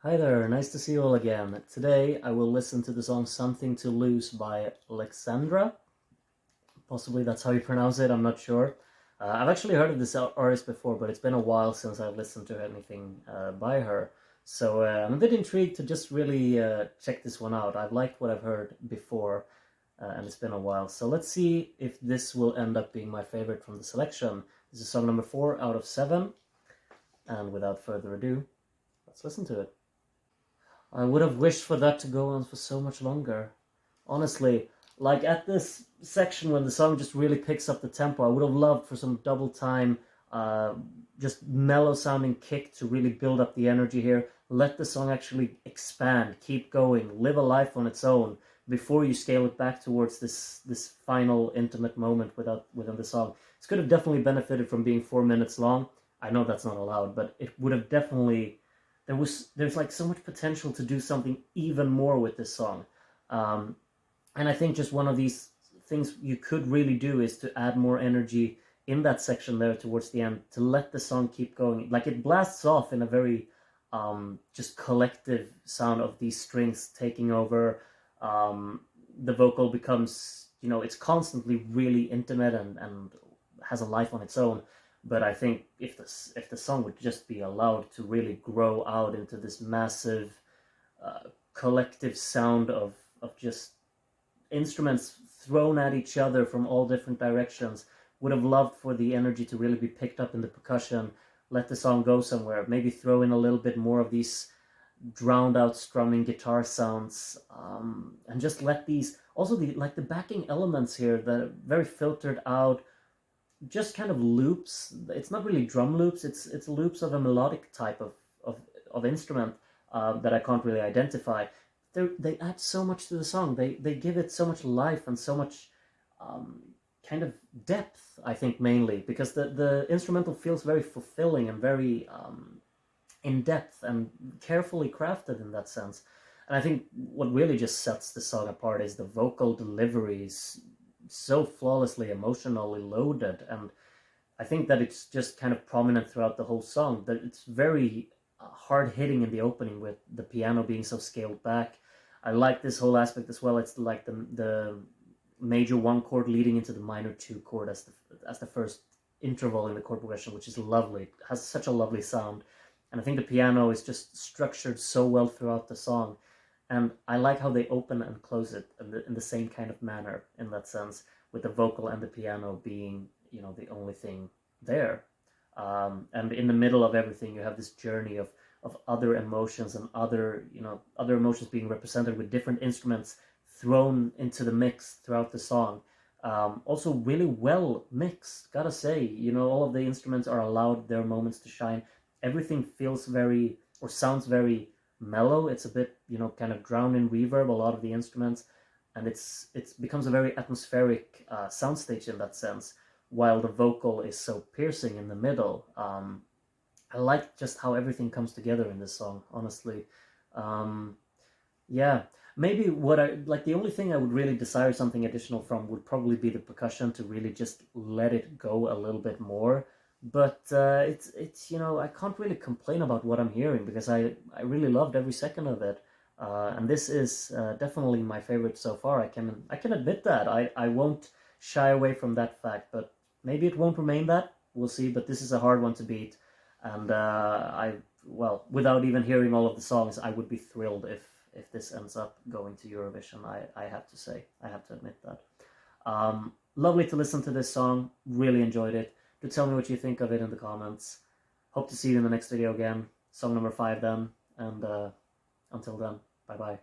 Hi there, nice to see you all again. Today I will listen to the song Something to Lose by Lxandra. Possibly that's how you pronounce it, I'm not sure. I've actually heard of this artist before, but it's been a while since I've listened to anything by her. So I'm a bit intrigued to just really check this one out. I've liked what I've heard before, and it's been a while. So let's see if this will end up being my favorite from the selection. This is song number 4 out of 7, and without further ado, let's listen to it. I would have wished for that to go on for so much longer. Honestly, like at this section when the song just really picks up the tempo, I would have loved for some double time, uh, just mellow sounding kick to really build up the energy here. Let the song actually expand, keep going, live a life on its own before you scale it back towards this final intimate moment within the song. This could have definitely benefited from being 4 minutes long. I know that's not allowed, but it would have definitely there's like so much potential to do something even more with this song. Um, and I think just one of these things you could really do is to add more energy in that section there towards the end to let the song keep going. Like it blasts off in a very just collective sound of these strings taking over. Um, the vocal becomes, it's constantly really intimate and has a life on its own. But I think if the song would just be allowed to really grow out into this massive collective sound of just instruments thrown at each other from all different directions, would have loved for the energy to really be picked up in the percussion, let the song go somewhere, maybe throw in a little bit more of these drowned out strumming guitar sounds, and just let these also the backing elements here that are very filtered out, just kind of loops. It's not really drum loops. It's loops of a melodic type of instrument that I can't really identify. They add so much to the song. They give it so much life and so much um, kind of depth. I think mainly because the instrumental feels very fulfilling and very in depth and carefully crafted in that sense. And I think what really just sets the song apart is the vocal deliveries, so flawlessly emotionally loaded. And I think that it's just kind of prominent throughout the whole song, that it's very hard hitting in the opening with the piano being so scaled back. I like this whole aspect as well. It's like the major one chord leading into the minor two chord as the first interval in the chord progression, which is lovely. It has such a lovely sound. And I think the piano is just structured so well throughout the song. And I like how they open and close it in the same kind of manner in that sense, with the vocal and the piano being, the only thing there. And in the middle of everything, you have this journey of other emotions and other emotions being represented with different instruments thrown into the mix throughout the song. Also really well mixed, gotta say. All of the instruments are allowed their moments to shine. Everything feels very, or sounds very mellow. It's a bit, kind of drowned in reverb, a lot of the instruments, and it becomes a very atmospheric soundstage in that sense, while the vocal is so piercing in the middle. I like just how everything comes together in this song, honestly. Um, yeah, maybe what I like, the only thing I would really desire something additional from would probably be the percussion to really just let it go a little bit more. But it's I can't really complain about what I'm hearing because I really loved every second of it. And this is definitely my favorite so far. I can admit that. I won't shy away from that fact, but maybe it won't remain that. We'll see. But this is a hard one to beat, and without even hearing all of the songs, I would be thrilled if this ends up going to Eurovision. I have to say, I have to admit that. Lovely to listen to this song. Really enjoyed it. Do tell me what you think of it in the comments. Hope to see you in the next video again. Song number 5 then. And until then, bye bye.